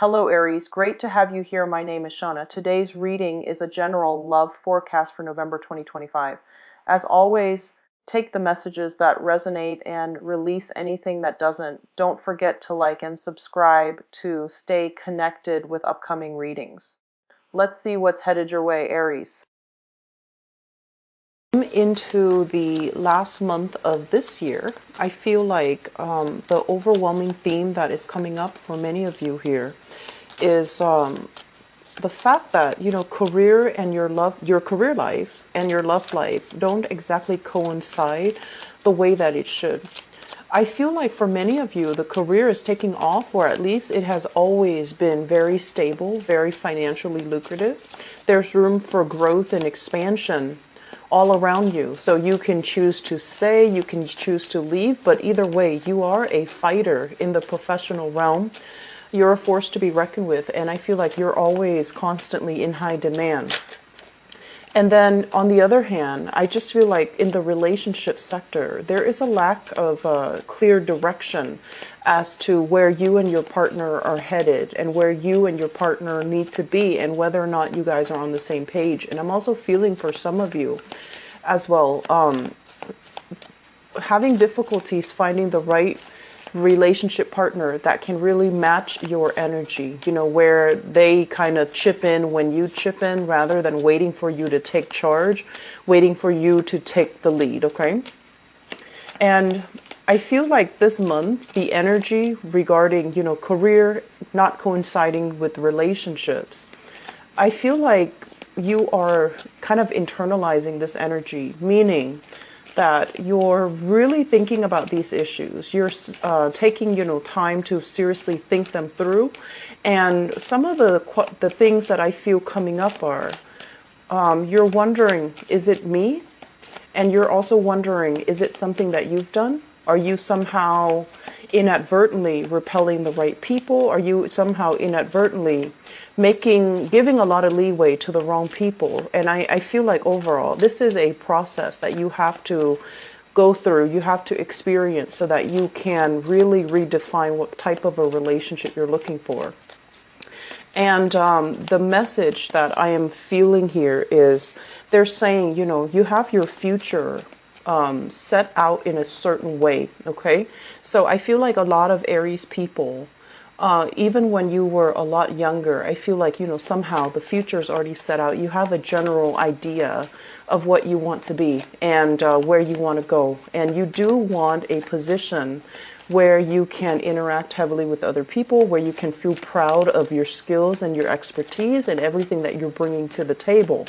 Hello Aries, great to have you here. My name is Shauna. Today's reading is a general love forecast for November 2025. As always, take the messages that resonate and release anything that doesn't. Don't forget to like and subscribe to stay connected with upcoming readings. Let's see what's headed your way, Aries. Into the last month of this year, I feel like the overwhelming theme that is coming up for many of you here is the fact that career and your career life and your love life don't exactly coincide the way that it should. I feel like for many of you, the career is taking off, or at least it has always been very stable, very financially lucrative. There's room for growth and expansion all around you. So you can choose to stay, you can choose to leave, but either way, you are a fighter in the professional realm. You're a force to be reckoned with, and I feel like you're always constantly in high demand. And then on the other hand, I just feel like in the relationship sector, there is a lack of clear direction as to where you and your partner are headed and where you and your partner need to be and whether or not you guys are on the same page. And I'm also feeling for some of you as well, having difficulties finding the right relationship partner that can really match your energy, where they kind of chip in when you chip in rather than waiting for you to take charge, waiting for you to take the lead, okay? And I feel like this month, the energy regarding, career not coinciding with relationships, I feel like you are kind of internalizing this energy, meaning that you're really thinking about these issues. You're taking, time to seriously think them through. And some of the things that I feel coming up are, you're wondering, is it me? And you're also wondering, is it something that you've done? Are you somehow inadvertently repelling the right people? Are you somehow inadvertently giving a lot of leeway to the wrong people? And I feel like overall, this is a process that you have to go through, you have to experience so that you can really redefine what type of a relationship you're looking for. And the message that I am feeling here is they're saying, you have your future set out in a certain way, okay? So I feel like a lot of Aries people, even when you were a lot younger, I feel like, somehow the future is already set out. You have a general idea of what you want to be and where you want to go. And you do want a position where you can interact heavily with other people, where you can feel proud of your skills and your expertise and everything that you're bringing to the table.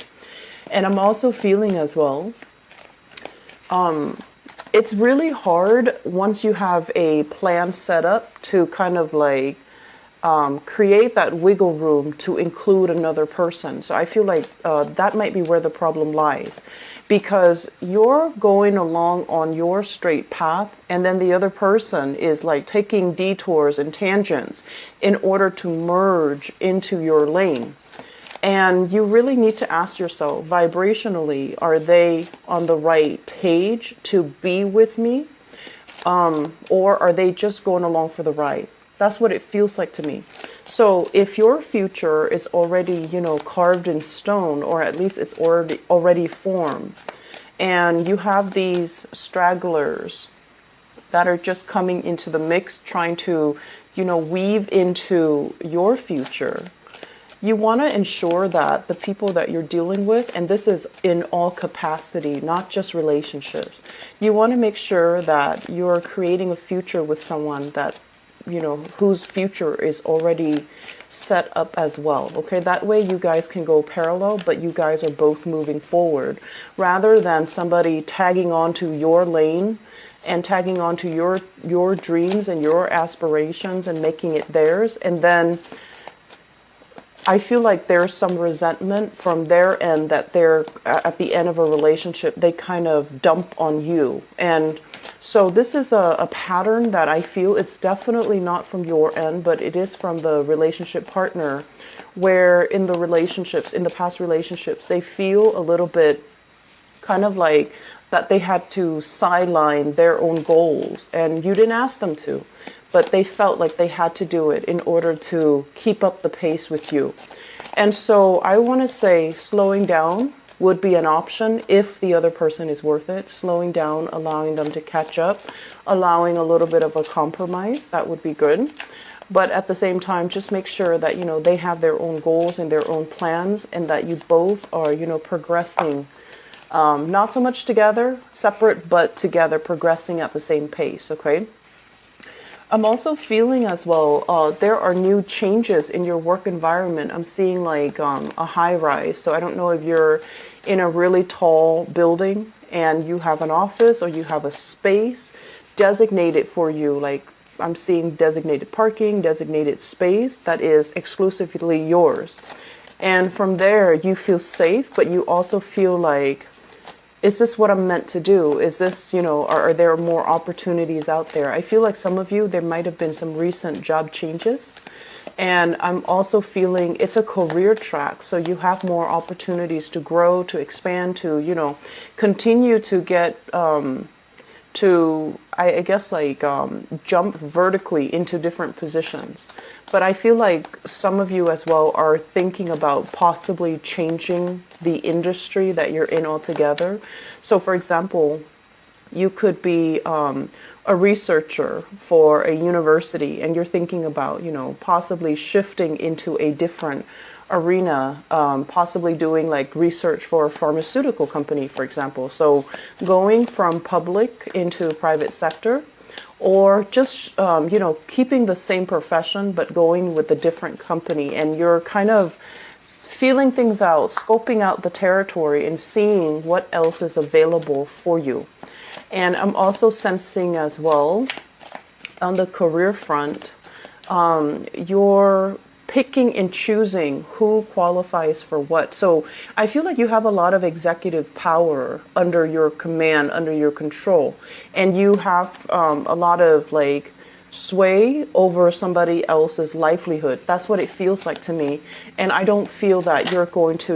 And I'm also feeling as well, it's really hard once you have a plan set up to kind of like create that wiggle room to include another person. So I feel like that might be where the problem lies, because you're going along on your straight path and then the other person is like taking detours and tangents in order to merge into your lane. And you really need to ask yourself, vibrationally, are they on the right page to be with me? Or are they just going along for the ride? That's what it feels like to me. So if your future is already, carved in stone, or at least it's already formed, and you have these stragglers that are just coming into the mix, trying to, weave into your future, you want to ensure that the people that you're dealing with, and this is in all capacity, not just relationships, you want to make sure that you're creating a future with someone that, whose future is already set up as well. Okay, that way you guys can go parallel, but you guys are both moving forward, rather than somebody tagging onto your lane and tagging onto your dreams and your aspirations and making it theirs. And then I feel like there's some resentment from their end that they're at the end of a relationship, they kind of dump on you. And so this is a pattern that I feel it's definitely not from your end, but it is from the relationship partner, where in the past relationships, they feel a little bit kind of like that they had to sideline their own goals, and you didn't ask them to. but they felt like they had to do it in order to keep up the pace with you. And so I want to say slowing down would be an option if the other person is worth it. Slowing down, allowing them to catch up, allowing a little bit of a compromise, that would be good. But at the same time, just make sure that, they have their own goals and their own plans, and that you both are, progressing, not so much together, separate, but together, progressing at the same pace, okay? I'm also feeling as well, there are new changes in your work environment. I'm seeing like a high rise. So I don't know if you're in a really tall building and you have an office or you have a space designated for you. Like I'm seeing designated parking, designated space that is exclusively yours. And from there you feel safe, but you also feel like, is this what I'm meant to do? Is this, are there more opportunities out there? I feel like some of you, there might have been some recent job changes. And I'm also feeling it's a career track. So you have more opportunities to grow, to expand, to, continue to get, I guess, like jump vertically into different positions. But I feel like some of you as well are thinking about possibly changing the industry that you're in altogether. So for example, you could be a researcher for a university and you're thinking about, possibly shifting into a different arena, possibly doing like research for a pharmaceutical company, for example. So going from public into private sector, or just, keeping the same profession, but going with a different company. And you're kind of feeling things out, scoping out the territory and seeing what else is available for you. And I'm also sensing as well on the career front, you're picking and choosing who qualifies for what. So I feel like you have a lot of executive power under your command, under your control, and you have a lot of like sway over somebody else's livelihood. That's what it feels like to me. And I don't feel that you're going to,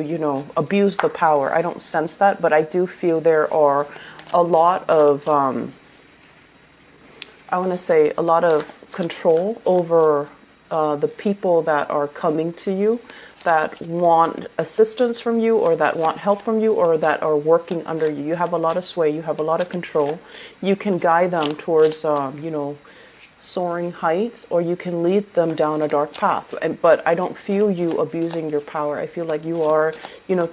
abuse the power. I don't sense that, but I do feel there are a lot of, I want to say a lot of control over the people that are coming to you, that want assistance from you, or that want help from you, or that are working under you. You have a lot of sway, you have a lot of control. You can guide them towards, soaring heights, or you can lead them down a dark path. But I don't feel you abusing your power. I feel like you are,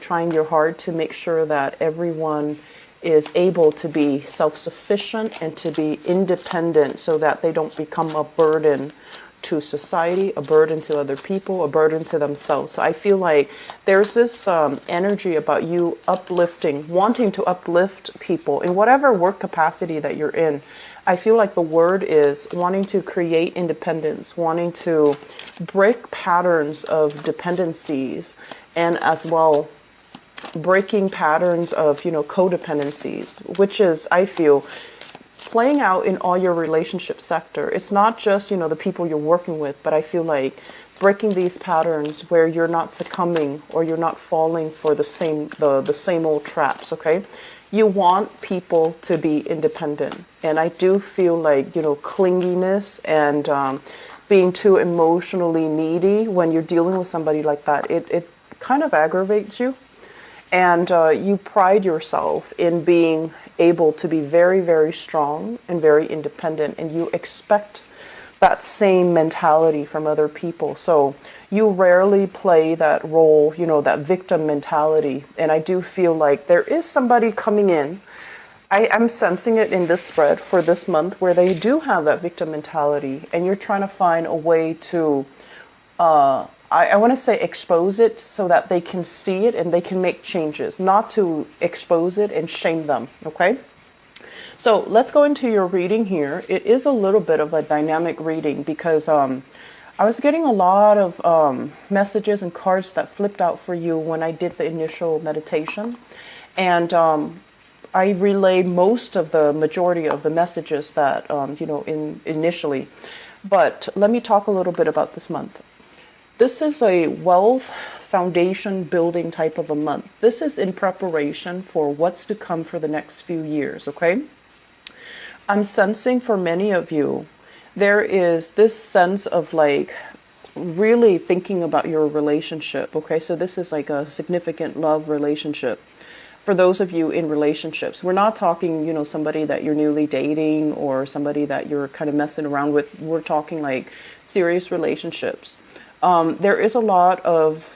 trying your hard to make sure that everyone is able to be self-sufficient and to be independent so that they don't become a burden to society, a burden to other people, a burden to themselves. So I feel like there's this energy about you uplifting, wanting to uplift people in whatever work capacity that you're in. I feel like the word is wanting to create independence, wanting to break patterns of dependencies, and as well breaking patterns of, codependencies, which is, I feel, playing out in all your relationship sector. It's not just, the people you're working with, but I feel like breaking these patterns where you're not succumbing or you're not falling for the same old traps, okay? You want people to be independent. And I do feel like, clinginess and being too emotionally needy when you're dealing with somebody like that, it kind of aggravates you. And you pride yourself in being able to be very, very strong and very independent, and you expect that same mentality from other people. So you rarely play that role, that victim mentality. And I do feel like there is somebody coming in. I'm sensing it in this spread for this month where they do have that victim mentality, and you're trying to find a way to I want to say expose it so that they can see it and they can make changes, not to expose it and shame them, okay? So let's go into your reading here. It is a little bit of a dynamic reading because I was getting a lot of messages and cards that flipped out for you when I did the initial meditation. And I relayed most of the majority of the messages that, initially. But let me talk a little bit about this month. This is a wealth foundation building type of a month. This is in preparation for what's to come for the next few years, okay? I'm sensing for many of you there is this sense of like really thinking about your relationship. Okay, so this is like a significant love relationship. For those of you in relationships, we're not talking, somebody that you're newly dating or somebody that you're kind of messing around with. We're talking like serious relationships. There is a lot of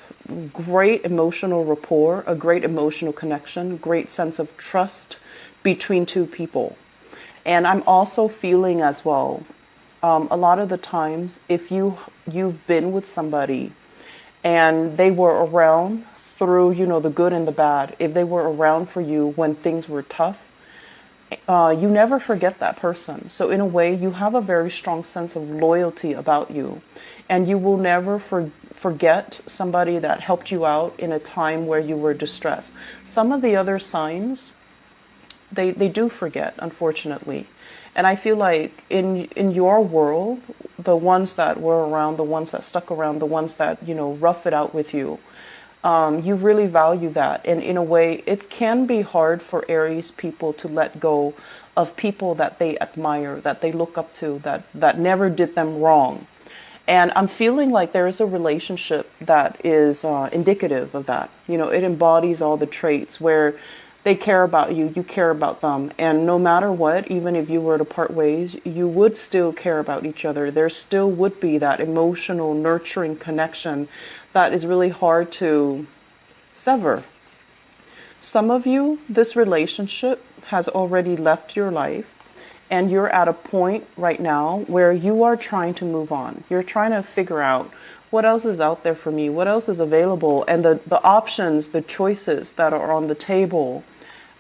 great emotional rapport, a great emotional connection, great sense of trust between two people. And I'm also feeling as well, a lot of the times, if you've been with somebody and they were around through, the good and the bad, if they were around for you when things were tough, you never forget that person. So in a way, you have a very strong sense of loyalty about you, and you will never forget somebody that helped you out in a time where you were distressed. Some of the other signs, they do forget, unfortunately. And I feel like in your world, the ones that were around, the ones that stuck around, the ones that, rough it out with you, you really value that. And in a way, it can be hard for Aries people to let go of people that they admire, that they look up to, that never did them wrong. And I'm feeling like there is a relationship that is indicative of that. It embodies all the traits where they care about you, you care about them. And no matter what, even if you were to part ways, you would still care about each other. There still would be that emotional, nurturing connection that is really hard to sever. Some of you, this relationship has already left your life, and you're at a point right now where you are trying to move on. You're trying to figure out what else is out there for me, what else is available, and the options, the choices that are on the table.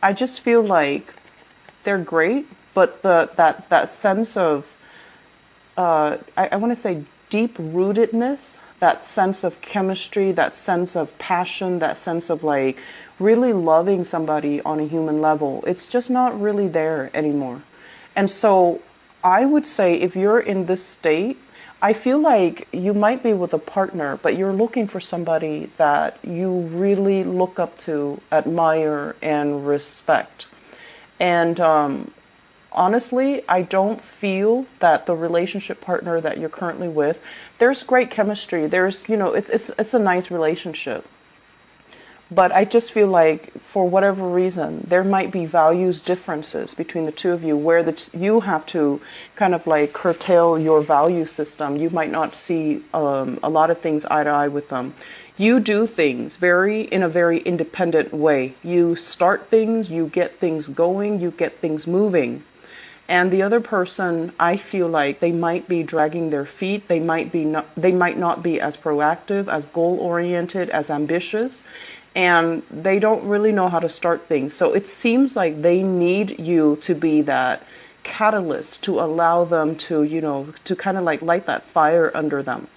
I just feel like they're great, but that sense of, I want to say deep rootedness, that sense of chemistry, that sense of passion, that sense of like really loving somebody on a human level, it's just not really there anymore. And so I would say if you're in this state, I feel like you might be with a partner, but you're looking for somebody that you really look up to, admire, and respect. And honestly, I don't feel that the relationship partner that you're currently with, there's great chemistry. There's, it's a nice relationship. But I just feel like for whatever reason, there might be values differences between the two of you where you have to kind of like curtail your value system. You might not see a lot of things eye to eye with them. You do things in a very independent way. You start things, you get things going, you get things moving. And the other person, I feel like they might be dragging their feet. They might not be as proactive, as goal-oriented, as ambitious. And they don't really know how to start things. So it seems like they need you to be that catalyst to allow them to, to kind of like light that fire under them.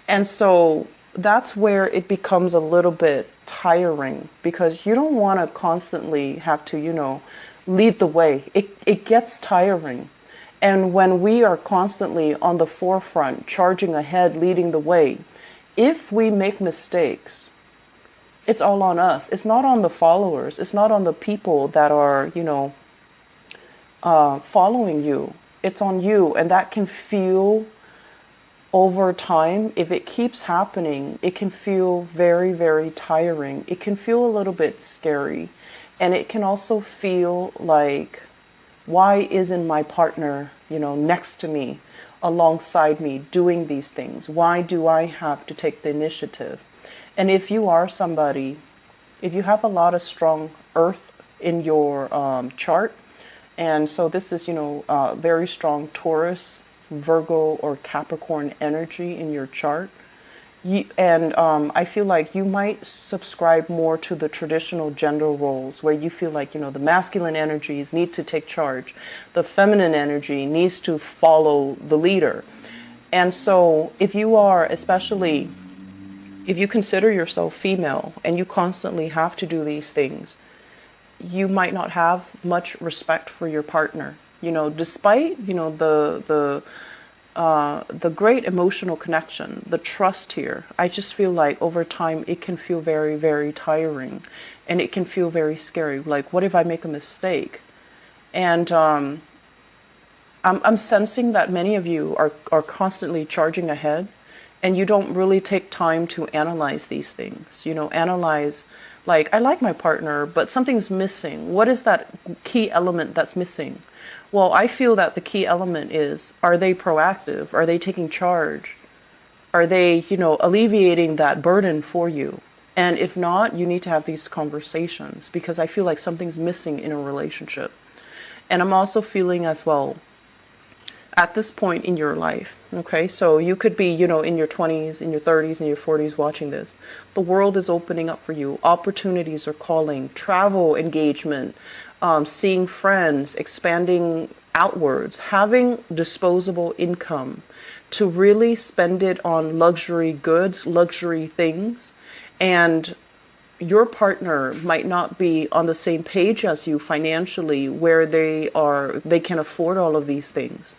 And so that's where it becomes a little bit tiring, because you don't want to constantly have to, lead the way. It gets tiring. And when we are constantly on the forefront, charging ahead, leading the way, if we make mistakes, it's all on us. It's not on the followers. It's not on the people that are, following you. It's on you. And that can feel, over time, if it keeps happening, it can feel very, very tiring. It can feel a little bit scary. And it can also feel like, why isn't my partner, next to me, alongside me, doing these things? Why do I have to take the initiative? And if you are somebody, if you have a lot of strong earth in your chart, and so this is, very strong Taurus, Virgo, or Capricorn energy in your chart, I feel like you might subscribe more to the traditional gender roles where you feel like, the masculine energies need to take charge. The feminine energy needs to follow the leader. And so if you are, especially if you consider yourself female and you constantly have to do these things, you might not have much respect for your partner. Despite, the great emotional connection, the trust here, I just feel like over time it can feel very, very tiring, and it can feel very scary. Like, what if I make a mistake? And I'm sensing that many of you are constantly charging ahead, and you don't really take time to analyze these things. Analyze, like, I like my partner, but something's missing. What is that key element that's missing? Well, I feel that the key element is, are they proactive? Are they taking charge? Are they, alleviating that burden for you? And if not, you need to have these conversations, because I feel like something's missing in a relationship. And I'm also feeling as well, at this point in your life, okay, so you could be, in your 20s, in your 30s, in your 40s watching this. The world is opening up for you. Opportunities are calling. Travel engagement, seeing friends, expanding outwards, having disposable income to really spend it on luxury goods, luxury things. And your partner might not be on the same page as you financially, where they can afford all of these things.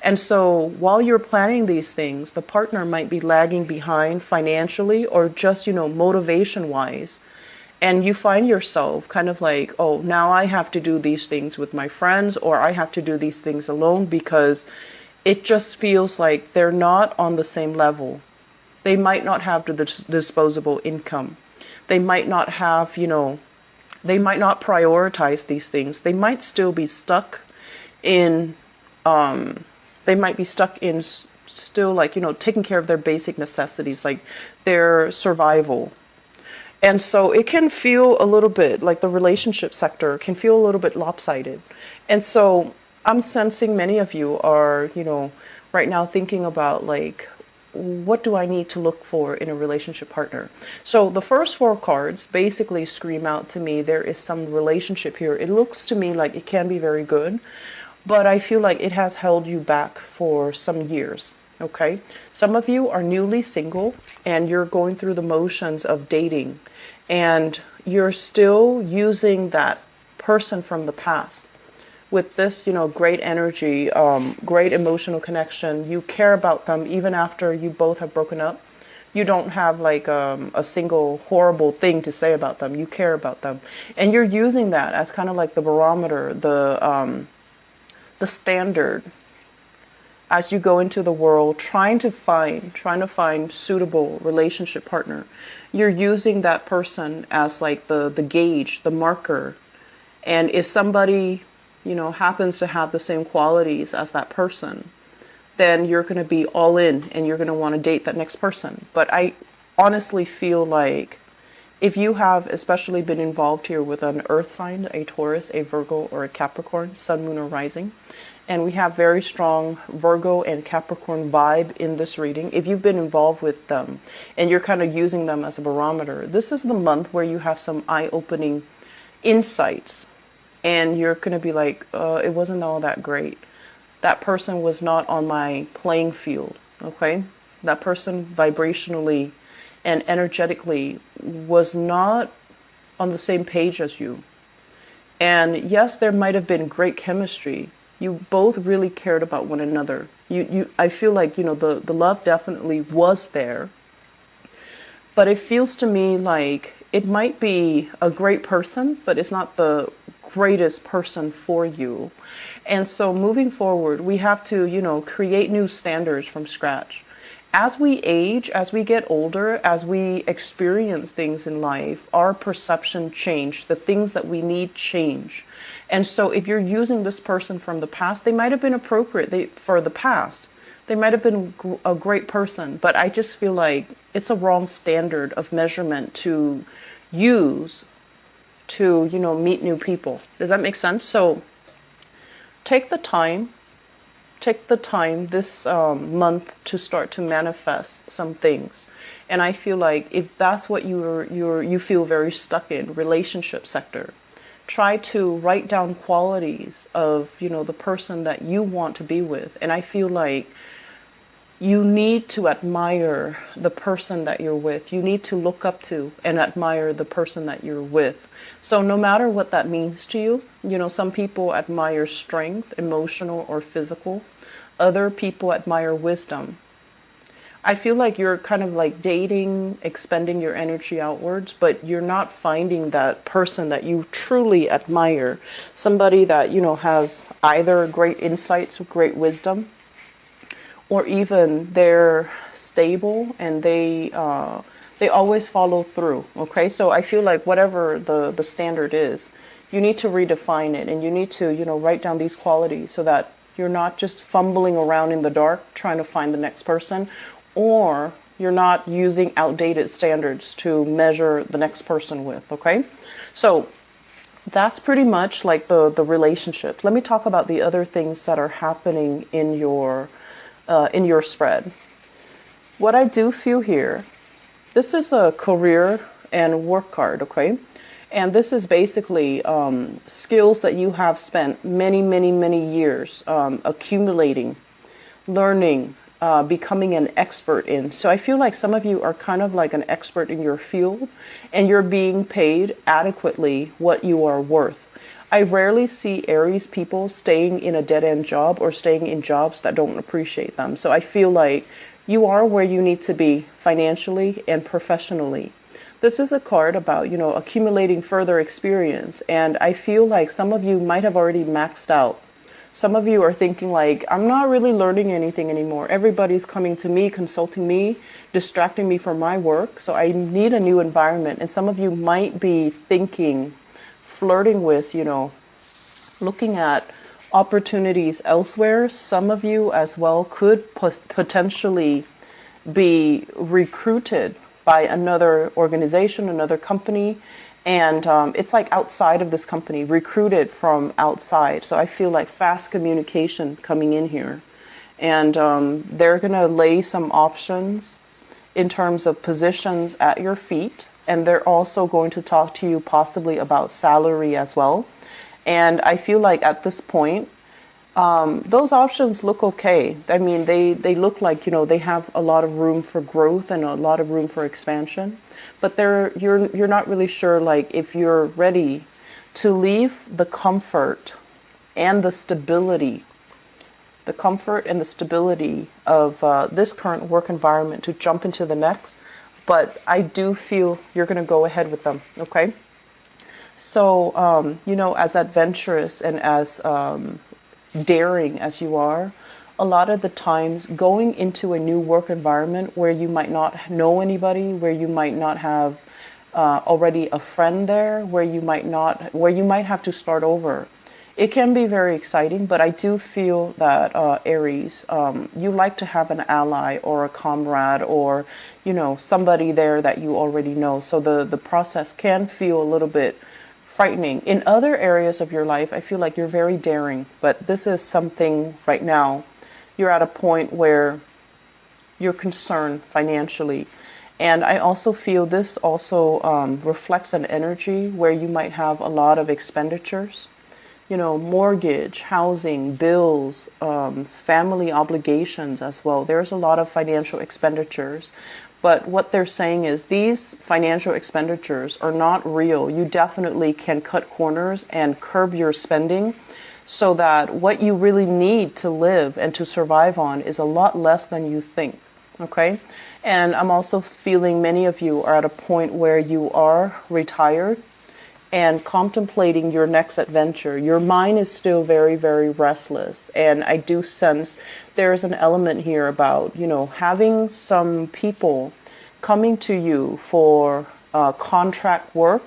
And so while you're planning these things, the partner might be lagging behind financially, or just, motivation wise. And you find yourself kind of like, oh, now I have to do these things with my friends, or I have to do these things alone, because it just feels like they're not on the same level. They might not have the disposable income. They might not have, they might not prioritize these things. They might still be stuck in, they might be stuck in still, like, taking care of their basic necessities, like their survival. And so it can feel a little bit like the relationship sector can feel a little bit lopsided. And so I'm sensing many of you are, right now thinking about, like, what do I need to look for in a relationship partner? So the first 4 cards basically scream out to me, there is some relationship here. It looks to me like it can be very good, but I feel like it has held you back for some years. Okay. Some of you are newly single and you're going through the motions of dating, and you're still using that person from the past. With this, great energy, great emotional connection. You care about them even after you both have broken up. You don't have like a single horrible thing to say about them. You care about them, and you're using that as kind of like the barometer, the standard, as you go into the world trying to find suitable relationship partner. You're using that person as like the gauge, the marker. And if somebody happens to have the same qualities as that person, then you're going to be all in and you're going to want to date that next person. But I honestly feel like if you have especially been involved here with an earth sign, a Taurus, a Virgo, or a Capricorn, sun, moon, or rising, and we have very strong Virgo and Capricorn vibe in this reading. If you've been involved with them and you're kind of using them as a barometer, this is the month where you have some eye-opening insights. And you're going to be like, it wasn't all that great. That person was not on my playing field, okay? That person vibrationally and energetically was not on the same page as you. And yes, there might have been great chemistry. You both really cared about one another. I feel like, the love definitely was there. But it feels to me like it might be a great person, but it's not the greatest person for you. And so moving forward, we have to, create new standards from scratch. As we age, as we get older, as we experience things in life, our perception change, the things that we need change. And so if you're using this person from the past, they might have been appropriate for the past. They might have been a great person, but I just feel like it's a wrong standard of measurement to use to, meet new people. Does that make sense? So take the time this month to start to manifest some things. And I feel like if that's what you feel very stuck in, relationship sector, try to write down qualities of, the person that you want to be with. And I feel like you need to admire the person that you're with. You need to look up to and admire the person that you're with. So no matter what that means to you, some people admire strength, emotional or physical. Other people admire wisdom. I feel like you're kind of like dating, expending your energy outwards, but you're not finding that person that you truly admire. Somebody that, has either great insights, great wisdom, or even they're stable and they always follow through. Okay, so I feel like whatever the standard is, you need to redefine it, and you need to write down these qualities so that you're not just fumbling around in the dark trying to find the next person, or you're not using outdated standards to measure the next person with. Okay, so that's pretty much like the relationships. Let me talk about the other things that are happening in your spread. What I do feel here, this is a career and work card, okay? And this is basically skills that you have spent many, many, many years accumulating, learning, becoming an expert in. So I feel like some of you are kind of like an expert in your field, and you're being paid adequately what you are worth. I rarely see Aries people staying in a dead-end job or staying in jobs that don't appreciate them. So I feel like you are where you need to be financially and professionally. This is a card about, accumulating further experience. And I feel like some of you might have already maxed out. Some of you are thinking like, I'm not really learning anything anymore. Everybody's coming to me, consulting me, distracting me from my work. So I need a new environment. And some of you might be thinking, flirting with, looking at opportunities elsewhere. Some of you as well could potentially be recruited by another organization, another company, and it's like outside of this company, recruited from outside. So I feel like fast communication coming in here, and they're going to lay some options in terms of positions at your feet, and they're also going to talk to you possibly about salary as well. And I feel like at this point, those options look okay. I mean, they look like, they have a lot of room for growth and a lot of room for expansion, but you're not really sure like if you're ready to leave the comfort and the stability of this current work environment to jump into the next. But I do feel you're going to go ahead with them. Okay. So, as adventurous and as daring as you are, a lot of the times going into a new work environment where you might not know anybody, where you might not have already a friend there, where you might have to start over. It can be very exciting, but I do feel that Aries, you like to have an ally or a comrade or, somebody there that you already know. So the process can feel a little bit frightening. In other areas of your life, I feel like you're very daring, but this is something right now. You're at a point where you're concerned financially. And I also feel this also reflects an energy where you might have a lot of expenditures, mortgage, housing, bills, family obligations as well. There's a lot of financial expenditures. But what they're saying is these financial expenditures are not real. You definitely can cut corners and curb your spending so that what you really need to live and to survive on is a lot less than you think. Okay? And I'm also feeling many of you are at a point where you are retired and contemplating your next adventure. Your mind is still very, very restless. And I do sense there's an element here about, having some people coming to you for contract work